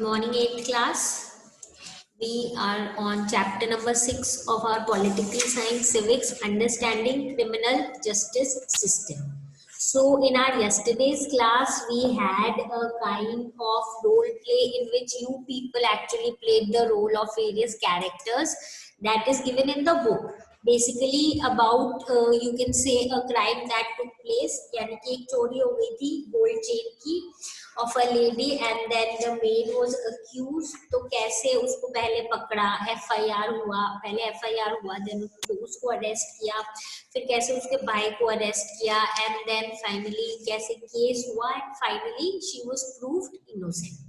Morning 8th class. We are on chapter number 6 of our political science civics, understanding criminal justice system. So in our yesterday's class we had a kind of role play in which you people actually played the role of various characters that is given in the book. Basically about you can say a crime that took place, यानी कि एक चोरी हो गई थी gold chain की of a lady and then the maid was accused. तो कैसे उसको पहले पकड़ा, FIR हुआ, पहले FIR हुआ, then उसको अरेस्ट किया, फिर कैसे उसके भाई को अरेस्ट किया and then finally कैसे केस हुआ and finally she was proved innocent.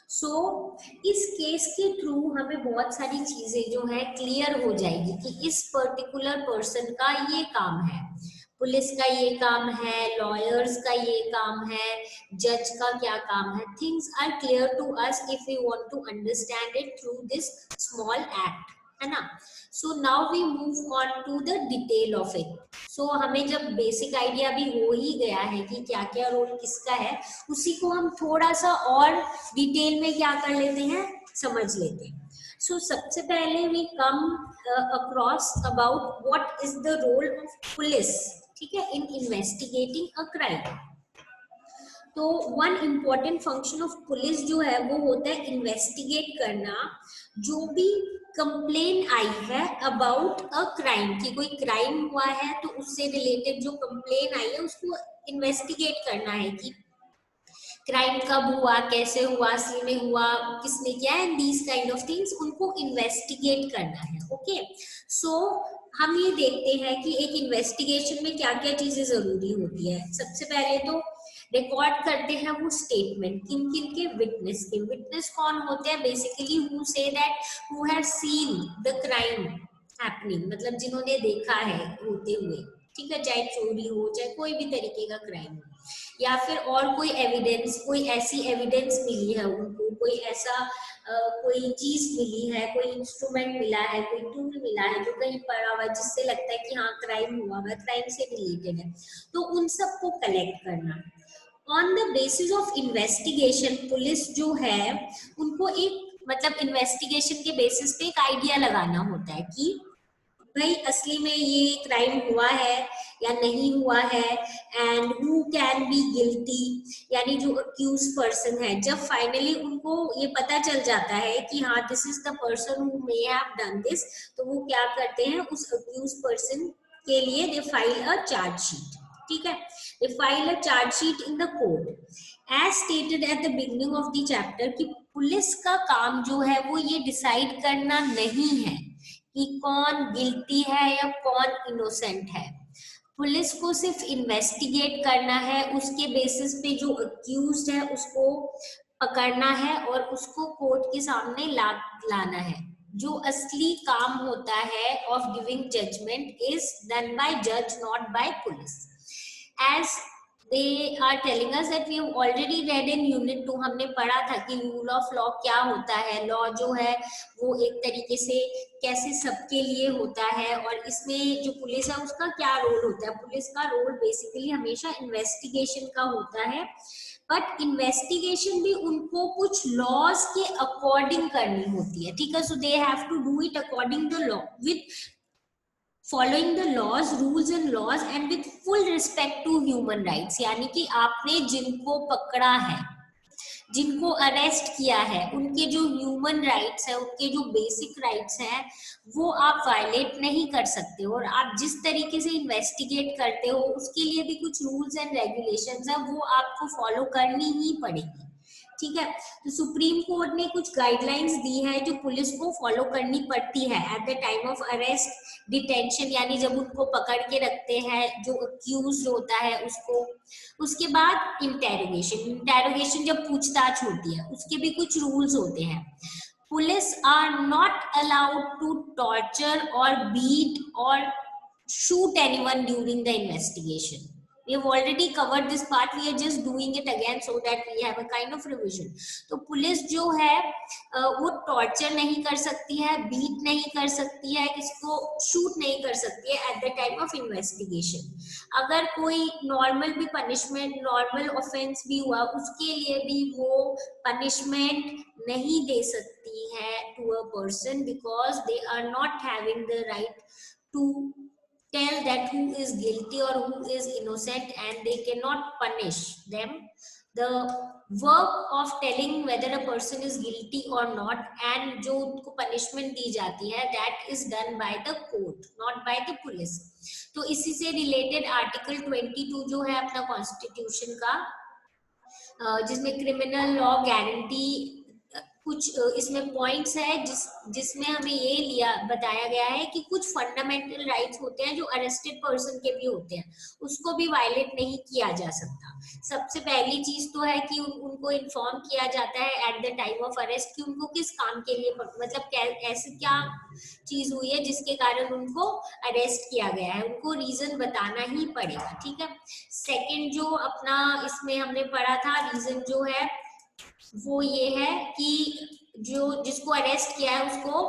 सो इस केस के थ्रू हमें बहुत सारी चीजें जो है क्लियर हो जाएगी कि इस पर्टिकुलर पर्सन का ये काम है, पुलिस का ये काम है, लॉयर्स का ये काम है, जज का क्या काम है. Things are clear to us if we want to understand it through this small act, है ना. So now we move on to the detail of it. So हमें जब बेसिक आइडिया भी हो ही गया है कि क्या क्या रोल किसका है, उसी को हम थोड़ा सा और डिटेल में क्या कर लेते हैं, समझ लेते हैं. सो सबसे पहले we come across about what is the role of police, ठीक है, इन इन्वेस्टिगेटिंग अ क्राइम. तो one important function of police जो है वो होता है इन्वेस्टिगेट करना. जो भी कंप्लेन आई है अबाउट अ क्राइम, कि कोई क्राइम हुआ है तो उससे रिलेटेड जो कंप्लेन आई है उसको इन्वेस्टिगेट करना है कि क्राइम कब हुआ, कैसे हुआ, असली में हुआ, किसने किया, and these kind of things उनको इन्वेस्टिगेट करना है. ओके, सो हम ये देखते हैं कि एक इन्वेस्टिगेशन में क्या क्या चीजें जरूरी होती है. सबसे पहले तो रिकॉर्ड करते हैं वो स्टेटमेंट, किन किन के विटनेस के. विटनेस कौन होते हैं, basically who say that who have seen the crime happening, मतलब जिन्होंने देखा है होते हुए, ठीक है, चाहे चोरी हो चाहे कोई भी तरीके का क्राइम हो, या फिर और कोई एविडेंस, कोई ऐसी एविडेंस मिली है उनको, कोई ऐसा कोई चीज मिली है, कोई इंस्ट्रूमेंट मिला है, कोई टूल मिला है जो कहीं पड़ा हुआ है जिससे लगता है कि हाँ क्राइम हुआ है, क्राइम से रिलेटेड है, तो उन सबको कलेक्ट करना. On the basis of investigation police जो है उनको एक मतलब इन्वेस्टिगेशन के बेसिस पे एक आइडिया लगाना होता है कि भाई असली में ये क्राइम हुआ है या नहीं हुआ है, and who can be guilty, यानी जो अक्यूज पर्सन है. जब फाइनली उनको ये पता चल जाता है कि हाँ this is the person who may have done this, तो वो क्या करते हैं उस अक्यूज पर्सन के लिए दे फाइल अ चार्जशीट, ठीक है, they file a chargesheet in the court. As stated at the beginning of the chapter कि पुलिस का काम जो है वो ये डिसाइड करना नहीं है कि कौन गिल्टी है या कौन इनोसेंट है. पुलिस को सिर्फ इन्वेस्टिगेट करना है, उसके बेसिस पे जो अक्यूज्ड है उसको पकड़ना है और उसको कोर्ट के सामने लाना है. जो असली काम होता है of giving judgement is done by जज, not by police. As they are telling us that we have already read in unit 2, हमने पढ़ा था कि रूल ऑफ लॉ क्या होता है. लॉ जो है वो एक तरीके से कैसे सबके लिए होता है, और इसमें जो पुलिस है उसका क्या रोल होता है. पुलिस का रोल बेसिकली हमेशा इन्वेस्टिगेशन का होता है, बट इन्वेस्टिगेशन भी उनको कुछ लॉज के अकॉर्डिंग करनी होती है, ठीक है. So they have to do it according the law, with following the laws, rules and laws, and with full respect to human rights. यानी कि आपने जिनको पकड़ा है, जिनको अरेस्ट किया है, उनके जो ह्यूमन राइट्स है, उनके जो बेसिक राइट्स हैं वो आप वायलेट नहीं कर सकते. और आप जिस तरीके से इन्वेस्टिगेट करते हो उसके लिए भी कुछ रूल्स एंड रेगुलेशंस है, वो आपको फॉलो करनी ही पड़ेगी, ठीक है. तो सुप्रीम कोर्ट ने कुछ गाइडलाइंस दी है जो पुलिस को फॉलो करनी पड़ती है at the time of arrest, detention, यानी जब उनको पकड़ के रखते हैं जो अक्यूज होता है उसको. उसके बाद इंटेरोगेशन, इंटेरोगेशन जब पूछताछ होती है उसके भी कुछ रूल्स होते हैं. Police are not allowed to torture और बीट और shoot anyone during the investigation. We have already covered this part. We are just doing it again so that we have a kind of revision. तो police जो है वो torture नहीं कर सकती है, बीट नहीं कर सकती है, किसको शूट नहीं कर सकती है at the time of investigation. अगर कोई नॉर्मल भी पनिशमेंट, नॉर्मल ऑफेंस भी हुआ, उसके लिए भी वो पनिशमेंट नहीं दे सकती है to a person, because they are not having the right to tell that who is guilty or who is innocent, and they cannot punish them. The work of telling whether a person is guilty or not and जो उनको punishment दी जाती है, that is done by the court, not by the police. तो इसी से related article 22 जो है अपना constitution का, जिसमें criminal law guarantee कुछ इसमें पॉइंट्स है जिसमें हमें ये बताया गया है कि कुछ फंडामेंटल राइट्स होते हैं जो अरेस्टेड पर्सन के भी होते हैं, उसको भी वायलेट नहीं किया जा सकता. सबसे पहली चीज तो है कि उनको इन्फॉर्म किया जाता है at the time of arrest कि उनको किस काम के लिए, मतलब ऐसी क्या चीज हुई है जिसके कारण उनको अरेस्ट किया गया है, उनको रीजन बताना ही पड़ेगा. ठीक है. सेकेंड जो अपना इसमें हमने पढ़ा था रीजन जो है वो ये है कि जिसको अरेस्ट किया है उसको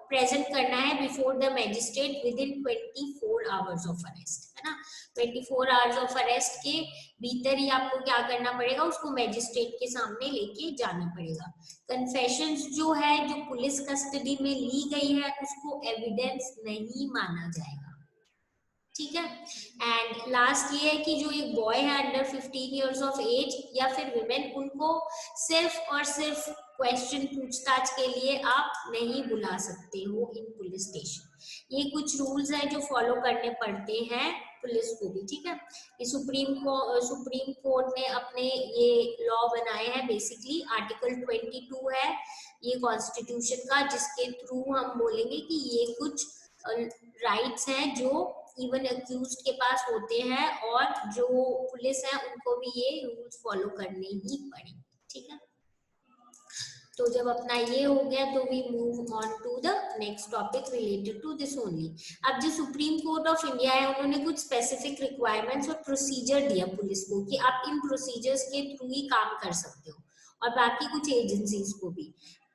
प्रेजेंट करना है before the magistrate with in 24 hours of arrest, है ना. 24 आवर्स ऑफ अरेस्ट के भीतर ही आपको क्या करना पड़ेगा, उसको मैजिस्ट्रेट के सामने लेके जाना पड़ेगा. कन्फेशंस जो है जो पुलिस कस्टडी में ली गई है उसको एविडेंस नहीं माना जाएगा. ठीक है. एंड लास्ट ये है कि जो एक बॉय है अंडर 15 इयर्स ऑफ एज या फिर विमेन, उनको सिर्फ और सिर्फ क्वेश्चन पूछताछ के लिए आप नहीं बुला सकते हो इन पुलिस स्टेशन. ये कुछ रूल्स हैं जो फॉलो करने पड़ते हैं पुलिस को भी. ठीक है. ये सुप्रीम कोर्ट ने अपने ये लॉ बनाए हैं. बेसिकली आर्टिकल 22 है ये कॉन्स्टिट्यूशन का, जिसके थ्रू हम बोलेंगे कि ये कुछ राइट्स हैं जो इवन अक्यूज्ड के पास होते हैं और जो पुलिस है उनको भी ये रूल्स फॉलो करने ही पड़े. ठीक है. तो जब अपना ये हो गया तो we move on to the next topic related to this only. अब जो सुप्रीम कोर्ट ऑफ इंडिया है उन्होंने कुछ स्पेसिफिक रिक्वायरमेंट्स और प्रोसीजर दिया पुलिस को कि आप इन प्रोसीजर्स के थ्रू ही काम कर सकते हो, और बाकी कुछ एजेंसीज को भी.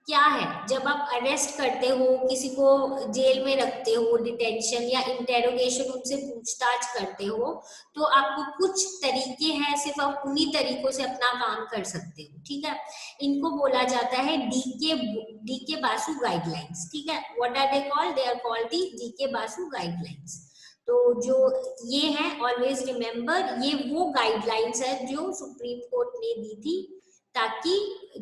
क्या है, जब आप अरेस्ट करते हो, किसी को जेल में रखते हो, डिटेंशन या इंटेरोगेशन, उनसे पूछताछ करते हो, तो आपको कुछ तरीके हैं, सिर्फ आप उन्हीं तरीकों से अपना काम कर सकते हो. ठीक है. इनको बोला जाता है डीके बासु गाइडलाइंस. ठीक है. What are they called? They are called the DK Basu guidelines. तो जो ये है, ऑलवेज रिमेम्बर, ये वो गाइडलाइंस है जो सुप्रीम कोर्ट ने दी थी, ताकि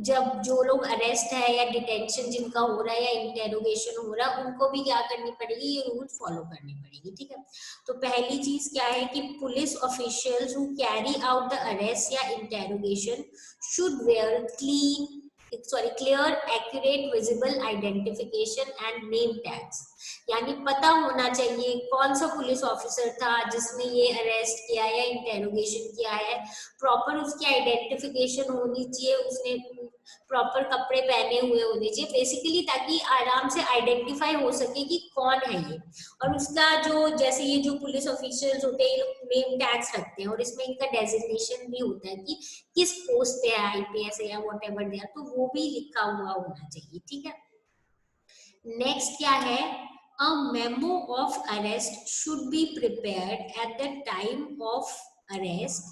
जब जो लोग अरेस्ट है या डिटेंशन जिनका हो रहा है या इंटेरोगेशन हो रहा है, उनको भी क्या करनी पड़ेगी, ये रूल्स फॉलो करनी पड़ेगी. ठीक है. तो पहली चीज क्या है कि police officials who carry out the arrest या interrogation should wear clear, accurate, visible identification and name tags. यानी पता होना चाहिए कौन सा पुलिस ऑफिसर था जिसने ये अरेस्ट किया या इंटेरोगेशन किया है, प्रॉपर उसकी आइडेंटिफिकेशन होनी चाहिए, उसने प्रॉपर कपड़े पहने हुए होने चाहिए, बेसिकली ताकि आराम से आइडेंटिफाई हो सके कि कौन है ये. और उसका जो, जैसे ये जो पुलिस ऑफिशियल्स होते हैं, ये लोग नेम टैग्स रखते हैं और इसमें इनका डेजिग्नेशन भी होता है कि किस पोस्ट पे है, आईपीएस या व्हाटएवर दे आर, तो वो भी लिखा हुआ होना चाहिए. ठीक है. नेक्स्ट क्या है, a memo of arrest should be prepared at the time of arrest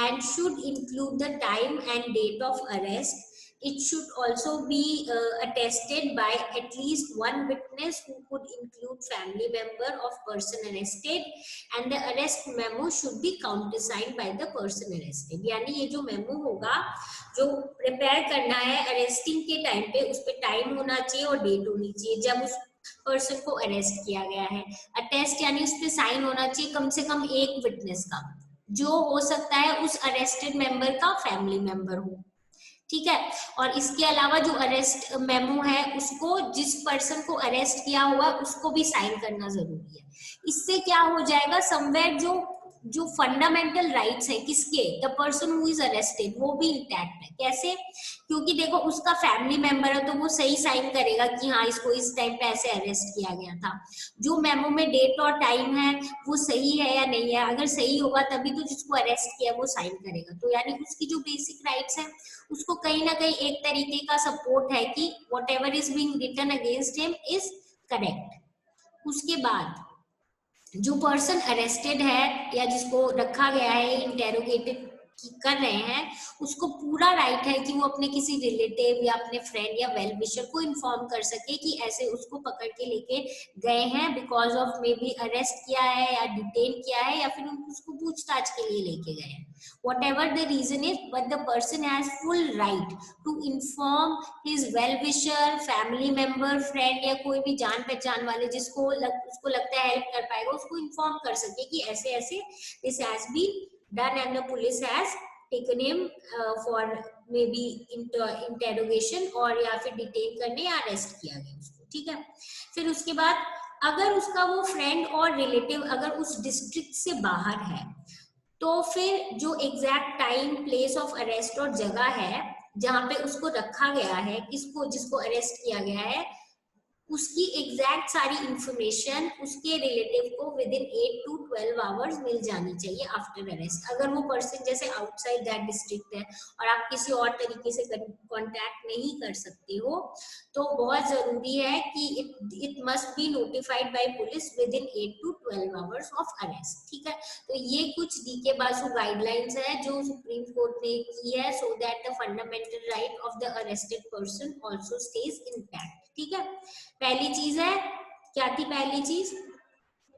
and should include the time and date of arrest. It should also be attested by at least one witness who could include family member of person arrested, and the arrest memo should be countersigned by the person arrested. यानी ये जो memo होगा जो prepare करना है arresting के time पे, उस पे टाइम होना चाहिए और डेट होनी चाहिए जब उस पर्सन को अरेस्ट किया गया है. अटेस्ट यानी उस पे साइन होना चाहिए कम से कम एक विटनेस का, जो हो सकता है उस अरेस्टेड मेंबर का फैमिली मेंबर हो. ठीक है. और इसके अलावा जो अरेस्ट मेमो है उसको जिस पर्सन को अरेस्ट किया हुआ उसको भी साइन करना जरूरी है. इससे क्या हो जाएगा, समवेयर जो जो फंडामेंटल राइट्स है किसके, the person who is arrested, वो भी इंटैक्ट है। कैसे? क्योंकि देखो उसका फैमिली मेंबर है तो वो सही साइन करेगा कि हाँ इसको इस टाइम पे ऐसे अरेस्ट किया गया था। जो मेमो में डेट और टाइम है वो सही है या नहीं है, अगर सही होगा तभी तो जिसको अरेस्ट किया वो साइन करेगा। तो यानी उसकी जो बेसिक राइट्स है उसको कहीं ना कहीं एक तरीके का सपोर्ट है कि whatever is being written against him is correct. उसके बाद जो पर्सन अरेस्टेड है या जिसको रखा गया है, इंटेरोगेटेड कर रहे हैं, उसको पूरा राइट है कि वो अपने किसी रिलेटिव या अपने फ्रेंड या वेल विशर को इन्फॉर्म कर सके कि ऐसे उसको पकड़ के लेके गए हैं because of may be arrest किया है या डिटेन किया है या फिर उसको पूछताछ के लिए लेके गए हैं। whatever the reason is, but the person has full right to inform his well wisher, family member, friend या कोई भी जान पहचान वाले जिसको उसको लगता है हेल्प कर पाएगा, उसको इन्फॉर्म कर सके कि ऐसे ऐसे this has been done and the police has taken him for maybe interrogation और या फिर डिटेन करने या अरेस्ट किया गया उसको। ठीक है, फिर उसके बाद अगर उसका वो फ्रेंड और रिलेटिव अगर उस डिस्ट्रिक्ट से बाहर है तो फिर जो exact time, place of arrest और जगह है जहां पे उसको रखा गया है, किसको जिसको अरेस्ट किया गया है, उसकी एग्जैक्ट सारी इंफॉर्मेशन उसके रिलेटिव को विद इन 8 to 12 आवर्स मिल जानी चाहिए आफ्टर अरेस्ट। अगर वो पर्सन जैसे आउटसाइड दैट डिस्ट्रिक्ट है और आप किसी और तरीके से कांटेक्ट नहीं कर सकते हो तो बहुत जरूरी है कि it must be notified by police with in 8 to 12 hours of arrest. ठीक है, तो ये कुछ डीके बासु गाइडलाइंस है जो सुप्रीम कोर्ट ने की है so that the fundamental right of the arrested person also stage intact. ठीक है, पहली चीज है, क्या थी पहली चीज?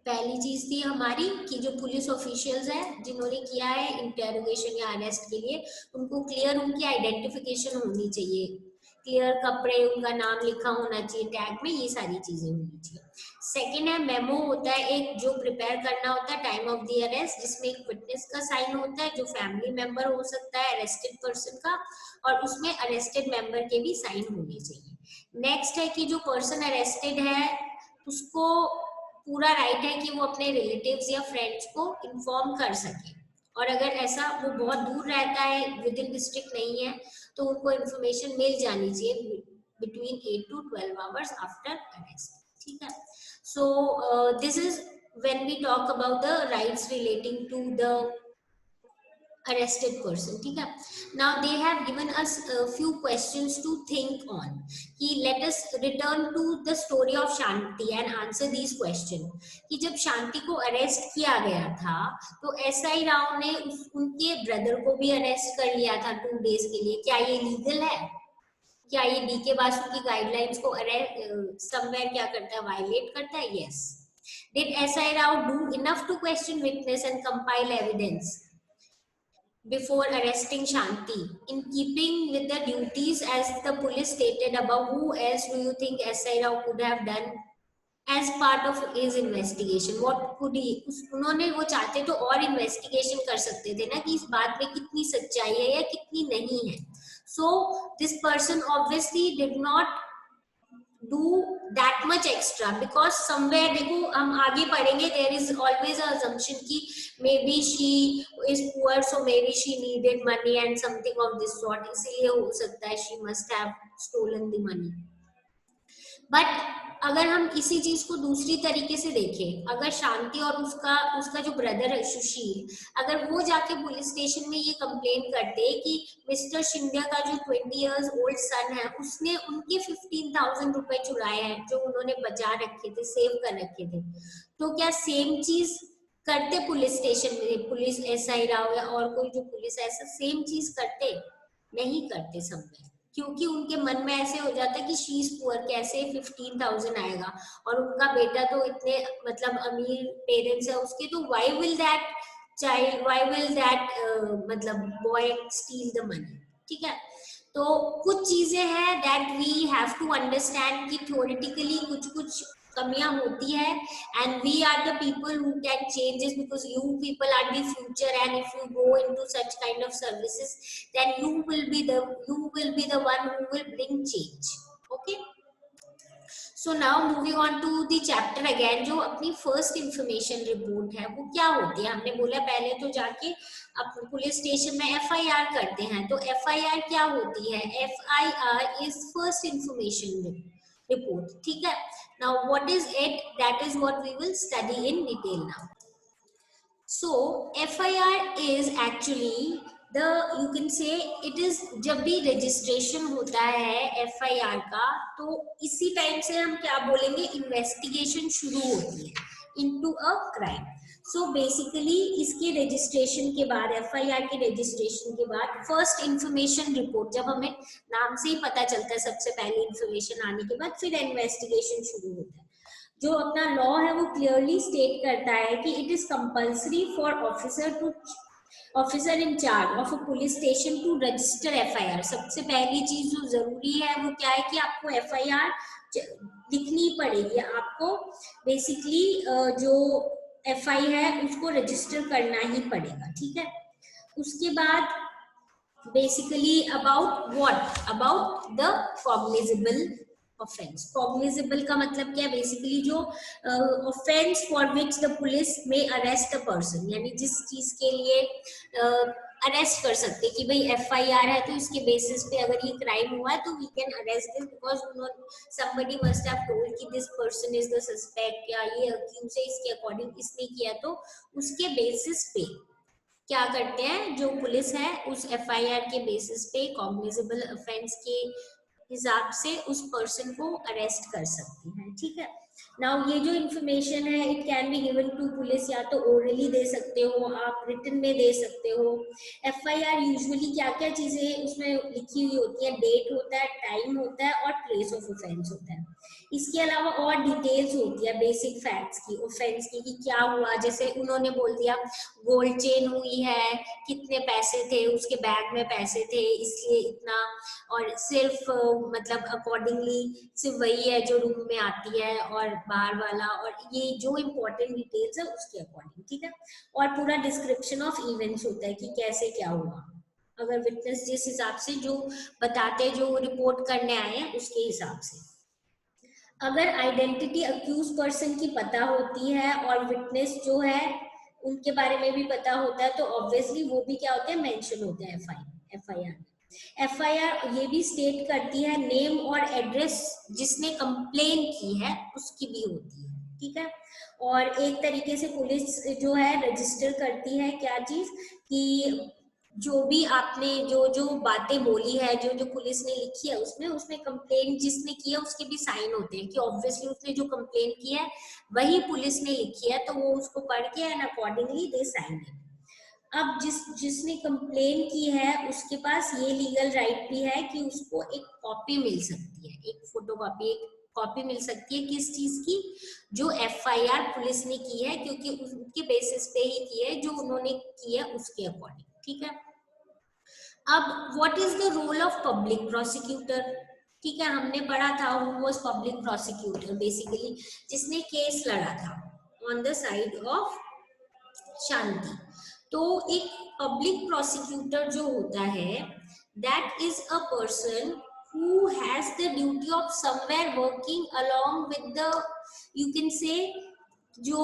पहली चीज थी हमारी कि जो पुलिस ऑफिशियल्स हैं जिन्होंने किया है इंटेरोगेशन या अरेस्ट के लिए, उनको क्लियर उनकी आइडेंटिफिकेशन होनी चाहिए, क्लियर कपड़े, उनका नाम लिखा होना चाहिए टैग में, ये सारी चीजें होनी चाहिए। सेकेंड है मेमो होता है एक जो प्रिपेयर करना होता है टाइम ऑफ द अरेस्ट, जिसमें एक विटनेस का साइन होता है जो फैमिली मेंबर हो सकता है अरेस्टेड पर्सन का, और उसमें अरेस्टेड मेंबर के भी साइन होने चाहिए। नेक्स्ट है कि जो पर्सन अरेस्टेड है उसको पूरा राइट है कि वो अपने रिलेटिव्स या फ्रेंड्स को इन्फॉर्म कर सके, और अगर ऐसा वो बहुत दूर रहता है, विद इन डिस्ट्रिक्ट नहीं है, तो उनको इन्फॉर्मेशन मिल जानी चाहिए between 8 to 12 hours after arrest. ठीक है, so this is when we talk about the rights relating to the arrested person. ठीक है, now they have given us a few questions to think on कि let us return to the story of Shanti and answer these questions कि जब शांति को arrest किया गया था तो एसआई राव ने उनके ब्रदर को भी अरेस्ट कर लिया था 2 days के लिए। क्या ये लीगल है? क्या ये डीके बासु की गाइडलाइंस को समवेयर क्या करता है, वायलेट करता है? Yes. Did SI Rao do enough to question witness and compile evidence before arresting Shanti in keeping with the duties as the police stated above? Who else do you think SI Rao could have done as part of his investigation? What could he, उन्होंने वो चाहते तो और investigation कर सकते थे ना कि इस बात में कितनी सच्चाई है या कितनी नहीं है। So this person obviously did not do that much extra because somewhere देखो हम आगे पढ़ेंगे there is always a assumption कि maybe she is poor so maybe she needed money and something of this sort, इसलिए हो सकता है she must have stolen the money। But अगर हम इसी चीज को दूसरी तरीके से देखें, अगर शांति और उसका जो ब्रदर है सुशील, अगर वो जाके पुलिस स्टेशन में ये कंप्लेन करते कि मिस्टर शिंदे का जो 20 years old सन है उसने उनके 15,000 रुपए चुराए हैं जो उन्होंने बचा रखे थे, सेव कर रखे थे, तो क्या सेम चीज करते पुलिस स्टेशन में पुलिस एसआई राव या और कोई जो पुलिस ऐसा सेम चीज करते? नहीं करते समवेयर, क्योंकि उनके मन में ऐसे हो जाता है कि शी इज पुअर, कैसे 15,000 आएगा, और उनका बेटा तो इतने मतलब अमीर पेरेंट्स है उसके, तो why will that child, why will that मतलब बॉय स्टील द मनी। ठीक है, तो कुछ चीजें हैं that we have to understand कि थ्योरेटिकली कुछ कुछ कमियां होती है and we are the people who can change this because you people are the future and if you go into such kind of services then you will be the one who will bring change. Okay, so now moving on to the chapter again, जो अपनी first information report है वो क्या होती है। हमने बोला पहले तो जाके अपन पुलिस स्टेशन में एफआईआर करते हैं, तो एफआईआर क्या होती है? FIR is first information report, ठीक है। Now what is it? That is what we will study in detail now. So FIR is actually the, you can say it is, जब भी रजिस्ट्रेशन होता है FIR का, तो इसी टाइम से हम क्या बोलेंगे, इन्वेस्टिगेशन शुरू होती है into a crime. So basically इसके रजिस्ट्रेशन के बाद, FIR के रजिस्ट्रेशन के बाद फर्स्ट इंफॉर्मेशन रिपोर्ट, जब हमें नाम से ही पता चलता है सबसे पहले इंफॉर्मेशन आने के बाद फिर इन्वेस्टिगेशन शुरू होता है। जो अपना लॉ है वो क्लियरली स्टेट करता है कि it is compulsory for officer in charge of a police station to register FIR. सबसे पहली चीज जो जरूरी है वो क्या है कि आपको एफआईआर लिखनी पड़ेगी, आपको बेसिकली जो एफआई है उसको रजिस्टर करना ही पड़ेगा, ठीक है। उसके बाद basically about what, about the cognizable offence. Cognizable का मतलब क्या है? बेसिकली जो offence for which the police में अरेस्ट द पर्सन, यानी जिस चीज के लिए अरेस्ट कर सकते कि भाई एफआईआर है तो इसके बेसिस पे अगर ये क्राइम हुआ है तो we can arrest this because somebody must have told कि this person is the suspect, या ये अक्यूज है इसके अकॉर्डिंग इसने किया, तो उसके बेसिस पे क्या करते हैं जो पुलिस है उस एफआईआर के बेसिस पे कॉग्निजेबल ऑफेंस के हिसाब से उस पर्सन को अरेस्ट कर सकती है, ठीक है। नाउ ये जो इंफॉर्मेशन है it can be given to police, या तो ओरली दे सकते हो आप, रिटन में दे सकते हो। एफआईआर यूजुअली क्या क्या चीजें उसमें लिखी हुई होती है, डेट होता है, टाइम होता है और प्लेस ऑफ ऑफेंस होता है। इसके अलावा और डिटेल्स होती है बेसिक फैक्ट्स की, ऑफेंस की, कि क्या हुआ। जैसे उन्होंने बोल दिया गोल्ड चेन हुई है, कितने पैसे थे उसके बैग में, पैसे थे इसलिए इतना, और सिर्फ मतलब अकॉर्डिंगली सिर्फ वही है जो रूम में आती है और बाहर वाला, और ये जो इम्पोर्टेंट डिटेल्स है उसके अकॉर्डिंग, ठीक है। और पूरा डिस्क्रिप्शन ऑफ इवेंट्स होता है कि कैसे क्या हुआ, अगर विटनेस जिस हिसाब से जो बताते जो रिपोर्ट करने आए हैं उसके हिसाब से। अगर आइडेंटिटी अक्यूज पर्सन की पता होती है और विटनेस जो है उनके बारे में भी पता होता है, तो ऑब्वियसली वो भी क्या होते हैं, मेंशन होते हैं एफआईआर में। एफआईआर ये भी स्टेट करती है नेम और एड्रेस जिसने कंप्लेन की है उसकी भी होती है, ठीक है। और एक तरीके से पुलिस जो है रजिस्टर करती है क्या चीज, कि जो भी आपने जो जो बातें बोली है, जो जो पुलिस ने लिखी है उसमें कंप्लेन जिसने की है उसके भी साइन होते हैं कि ऑब्वियसली उसने जो कंप्लेन की है वही पुलिस ने लिखी है, तो वो उसको पढ़ के एंड अकॉर्डिंगली दे साइन है। अब जिसने कंप्लेन की है उसके पास ये लीगल राइट भी है कि उसको एक कॉपी मिल सकती है, एक फोटोकॉपी, एक कॉपी मिल सकती है किस चीज की, जो एफआईआर पुलिस ने की है, क्योंकि उसके बेसिस पे ही की है जो उन्होंने की है उसके अकॉर्डिंग, ठीक है। अब what is the role of public prosecutor, ठीक है। हमने पढ़ा था who was public prosecutor, basically जिसने केस लड़ा था on the side of Shanti. तो एक पब्लिक प्रोसिक्यूटर जो होता है that is a person who has the duty of somewhere working along with the, you can say, जो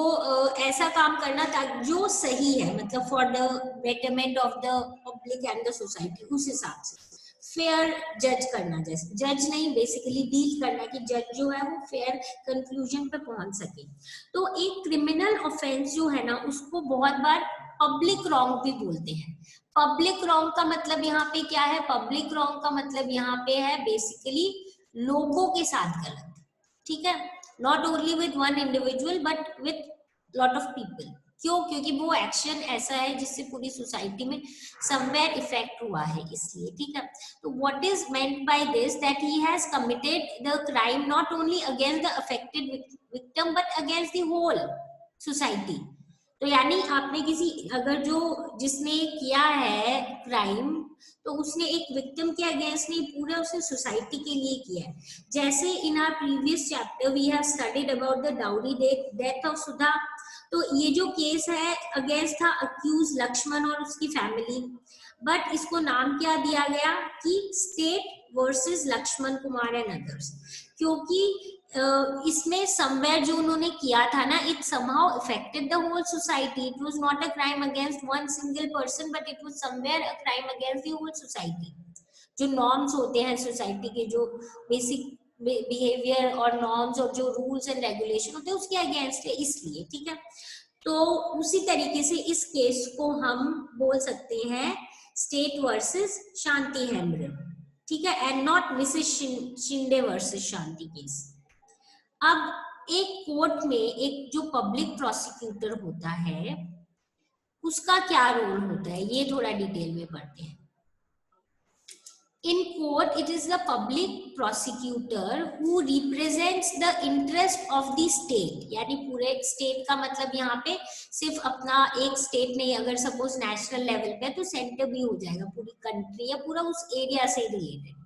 ऐसा काम करना था जो सही है, मतलब for the betterment of the public and the society, उस हिसाब से फेयर जज करना, जैसे जज नहीं बेसिकली डील करना कि जज जो है वो फेयर कंक्लूजन पे पहुंच सके। तो एक क्रिमिनल ऑफेंस जो है ना उसको बहुत बार पब्लिक रॉन्ग भी बोलते हैं। पब्लिक रॉन्ग का मतलब यहाँ पे क्या है? पब्लिक रॉन्ग का मतलब यहाँ पे है बेसिकली लोगों के साथ गलत, ठीक है। Not only with one individual but with lot of people. क्यों? क्योंकि वो एक्शन ऐसा है जिससे पूरी सोसाइटी में समवेयर इफेक्ट हुआ है, इसलिए, ठीक है। तो what is meant by this, that he has committed the crime not only against the affected victim but against the whole society. तो यानी आपने किसी, अगर जो जिसने किया है क्राइम तो उसने एक विक्टिम के अगेंस्ट नहीं, पूरे उसने सोसाइटी के लिए किया है। जैसे in our previous chapter we have studied about the dowry death of Sudha. तो ये जो केस है अगेंस्ट था अक्यूज लक्ष्मण और उसकी फैमिली, बट इसको नाम क्या दिया गया कि state versus Lakshman Kumar and others. क्योंकि इसमें समवेयर जो उन्होंने किया था ना, it somehow affected the whole society. It was not a crime against one single person, but it was somewhere a crime against the whole society. जो नॉर्म्स होते हैं सोसाइटी के, जो बेसिक बिहेवियर और नॉर्म्स और जो रूल्स एंड रेगुलेशन होते हैं उसके अगेंस्ट है, इसलिए. ठीक है, तो उसी तरीके से इस केस को हम बोल सकते हैं स्टेट वर्सेस शांति हेम्ब्रम. ठीक है, and not Mrs Shinde versus Shanti case. अब एक कोर्ट में एक जो पब्लिक प्रोसिक्यूटर होता है उसका क्या रोल होता है, ये थोड़ा डिटेल में पढ़ते हैं. In court, it is the public prosecutor who represents the interest of the state. यानी पूरे स्टेट का मतलब यहाँ पे सिर्फ अपना एक स्टेट नहीं, अगर सपोज नेशनल लेवल पे तो सेंटर भी हो जाएगा, पूरी कंट्री या पूरा उस एरिया से रिलेटेड.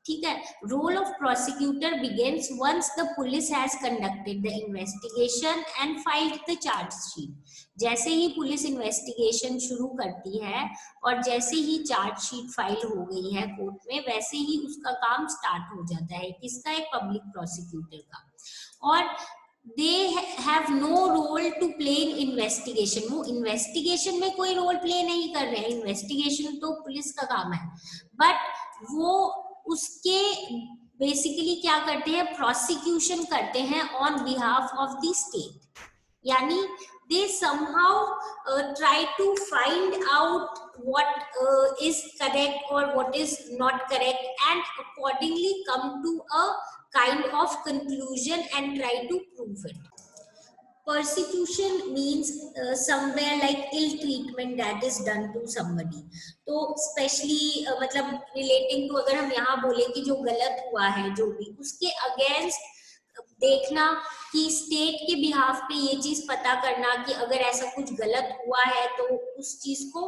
ठीक है, role of prosecutor begins once the police has conducted the investigation and filed the chargesheet. जैसे ही पुलिस इन्वेस्टिगेशन शुरू करती है और जैसे ही चार्जशीट फाइल हो गई है कोर्ट में, वैसे ही उसका काम स्टार्ट हो जाता है. किसका? एक पब्लिक प्रोसिक्यूटर का. और they have no role to play in investigation. वो इन्वेस्टिगेशन में कोई रोल प्ले नहीं कर रहे हैं, इन्वेस्टिगेशन तो पुलिस का काम है, बट वो उसके बेसिकली क्या करते हैं, प्रोसिक्यूशन करते हैं on behalf of the state. यानी they somehow try to find out what is correct or what is not correct and accordingly come to a kind of conclusion and try to prove it. Persecution means somewhere like ill treatment that is done to somebody. तो specially मतलब relating to, अगर हम यहाँ बोले कि जो गलत हुआ है जो भी, उसके अगेंस्ट देखना कि स्टेट के बिहाफ पे ये चीज पता करना कि अगर ऐसा कुछ गलत हुआ है तो उस चीज को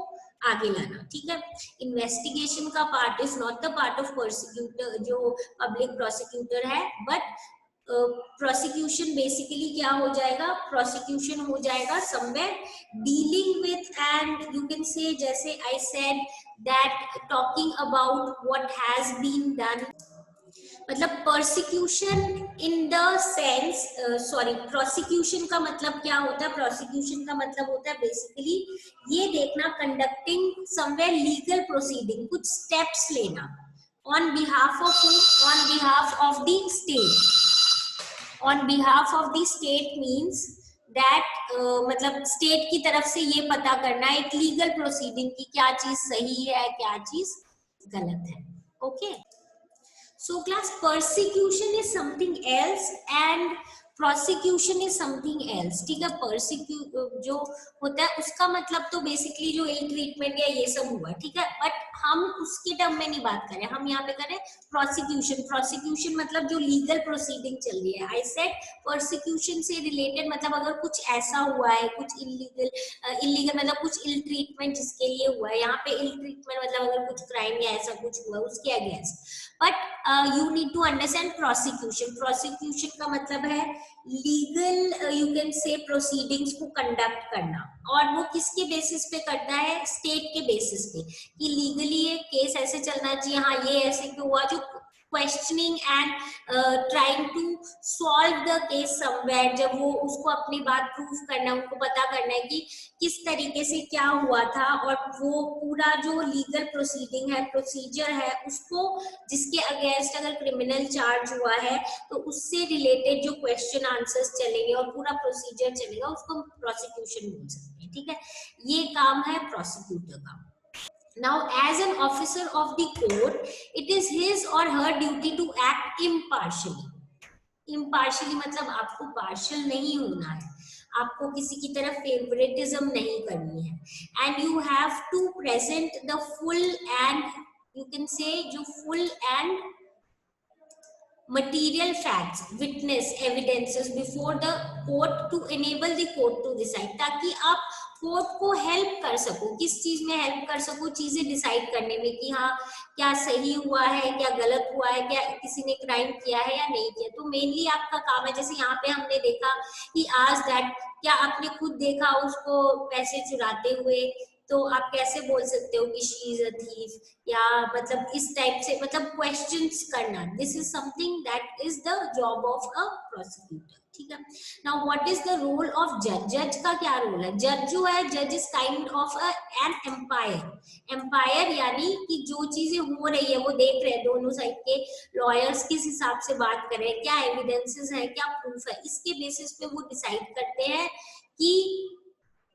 आगे लाना. ठीक है, इन्वेस्टिगेशन का part is not the part of prosecutor, जो पब्लिक प्रोसिक्यूटर है, बट प्रोसिक्यूशन बेसिकली क्या हो जाएगा, प्रोसिक्यूशन हो जाएगा somewhere dealing with, and you can say, जैसे I said that talking about what has been done. मतलब persecution in the sense, sorry, prosecution का मतलब क्या होता है, प्रोसिक्यूशन का मतलब होता है बेसिकली ये देखना, कंडक्टिंग समवेयर लीगल प्रोसीडिंग, कुछ स्टेप्स लेना on behalf of, on behalf of the state. On behalf of the state means that मतलब स्टेट की तरफ से ये पता करना एक लीगल प्रोसीडिंग की क्या चीज सही है, क्या चीज गलत है. Okay, so class, persecution is something else and prosecution is something else. ठीक है, persecute जो होता है उसका मतलब तो बेसिकली जो इल ट्रीटमेंट या ये सब हुआ. ठीक है, बट हम उसके टर्म में नहीं बात करें, हम यहाँ पे करें प्रोसिक्यूशन. प्रोसिक्यूशन मतलब जो लीगल प्रोसीडिंग चल रही है. आई सेड प्रोसिक्यूशन से रिलेटेड मतलब अगर कुछ ऐसा हुआ है, कुछ इलीगल, इलीगल मतलब कुछ इल ट्रीटमेंट जिसके लिए हुआ है. यहाँ पे इल ट्रीटमेंट मतलब अगर कुछ क्राइम या ऐसा कुछ हुआ उसके against. But you need to understand prosecution. Prosecution का मतलब है legal, you can say, proceedings को कंडक्ट करना, और वो किसके बेसिस पे करता है, स्टेट के बेसिस पे, कि लीगली ये केस ऐसे चलना चाहिए, हाँ ये ऐसे क्यों हुआ, जो questioning and trying to solve the case somewhere. जब वो उसको अपनी बात प्रूव करना, उनको पता करना है कि किस तरीके से क्या हुआ था, और वो पूरा जो लीगल प्रोसीडिंग है, प्रोसीजर है, उसको जिसके अगेंस्ट अगर क्रिमिनल चार्ज हुआ है तो उससे रिलेटेड जो क्वेश्चन आंसर्स चलेंगे और पूरा प्रोसीजर चलेगा, उसको प्रोसिक्यूशन बोल सकते हैं. ठीक है, ये काम है प्रोसिक्यूटर का. Now, as an officer of the court, it is his or her duty to act impartially. Impartially मतलब आपको partial नहीं होना है, आपको किसी की तरफ फेवरेटिज्म नहीं करनी है, and you have to present the full and you can say जो full and material facts, witness, evidences before the court to enable the court to decide, ताकि आप कोर्ट को हेल्प कर सको. किस चीज में हेल्प कर सको, चीजें डिसाइड करने में कि हाँ क्या सही हुआ है, क्या गलत हुआ है, क्या किसी ने क्राइम किया है या नहीं किया. तो मेनली आपका काम है, जैसे यहाँ पे हमने देखा कि आज दैट, क्या आपने खुद देखा उसको पैसे चुराते हुए, तो आप कैसे बोल सकते हो कि शी इज अ थीफ, या मतलब इस टाइप से मतलब क्वेश्चंस करना, this is something that is the job of a prosecutor, ठीक है। Now what is the role of जज, जज का क्या रोल है? जज जो है, जज is kind of an umpire, umpire यानी कि जो चीजें हो रही है वो देख रहे हैं, दोनों साइड के लॉयर्स किस हिसाब से बात कर रहे हैं, क्या एविडेंसेस है, क्या प्रूफ है, इसके बेसिस पे वो डिसाइड करते हैं कि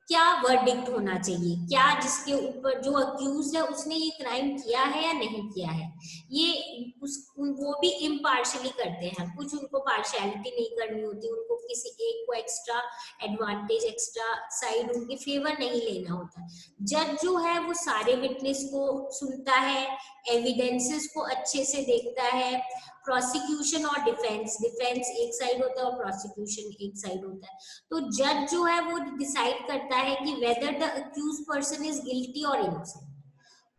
क्या वर्डिक्ट होना चाहिए, क्या जिसके ऊपर जो अक्यूज है उसने ये क्राइम किया है या नहीं किया है। ये वो भी इम्पार्शली करते हैं, कुछ उनको पार्शियलिटी नहीं करनी होती, उनको किसी एक को एक्स्ट्रा एडवांटेज, एक्स्ट्रा साइड उनके फेवर नहीं लेना होता। जज जो है वो सारे विटनेस को सुनता है, एविडेंसेस को अच्छे से देखता है, प्रोसिक्यूशन और डिफेंस, डिफेंस एक साइड होता है और प्रोसिक्यूशन एक साइड होता है। तो जज जो है वो डिसाइड करता है कि whether the accused person is guilty और innocent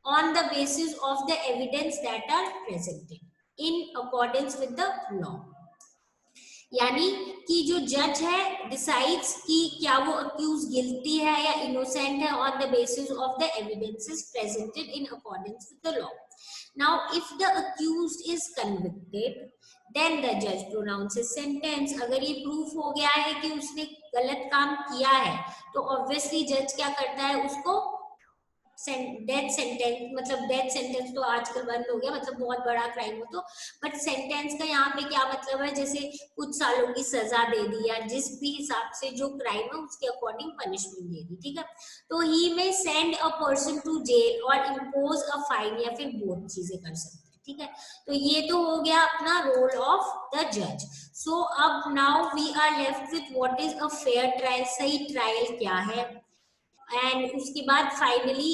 on the basis of the evidence that are presented in accordance with the law। यानी कि जो जज है डिसाइड्स कि क्या वो अक्यूज गिल्टी है या इनोसेंट है on the basis of the evidences presented in accordance with the law. Now if the accused is convicted then the जज प्रोनाउंसेस सेंटेंस। अगर ये प्रूफ हो गया है कि उसने गलत काम किया है तो ऑब्वियसली जज क्या करता है, उसको डेथ सेंटेंस, मतलब डेथ सेंटेंस तो आजकल बंद हो गया, मतलब बहुत बड़ा क्राइम हो तो, बट सेंटेंस का यहाँ पे क्या मतलब है, जैसे कुछ सालों की सजा दे दी या जिस भी हिसाब से जो क्राइम है उसके अकॉर्डिंग पनिशमेंट दे दी, ठीक है। तो he may send a person to jail और इम्पोज अ फाइन, या फिर बहुत चीजें कर सकते हैं, ठीक है। तो ये तो हो गया अपना रोल ऑफ द जज। सो अब now we are left with what is a fair trial, सही ट्रायल क्या है, एंड उसके बाद finally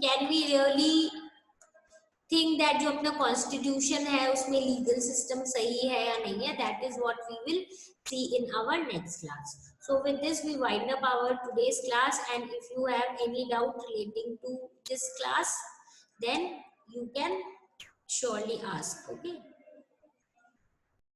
can we really think that जो अपना कॉन्स्टिट्यूशन है उसमें लीगल सिस्टम सही है या नहीं है, that is what we will see in our next class. So with this we wind up our today's class, and if you have any doubt relating to this class then you can surely ask, okay?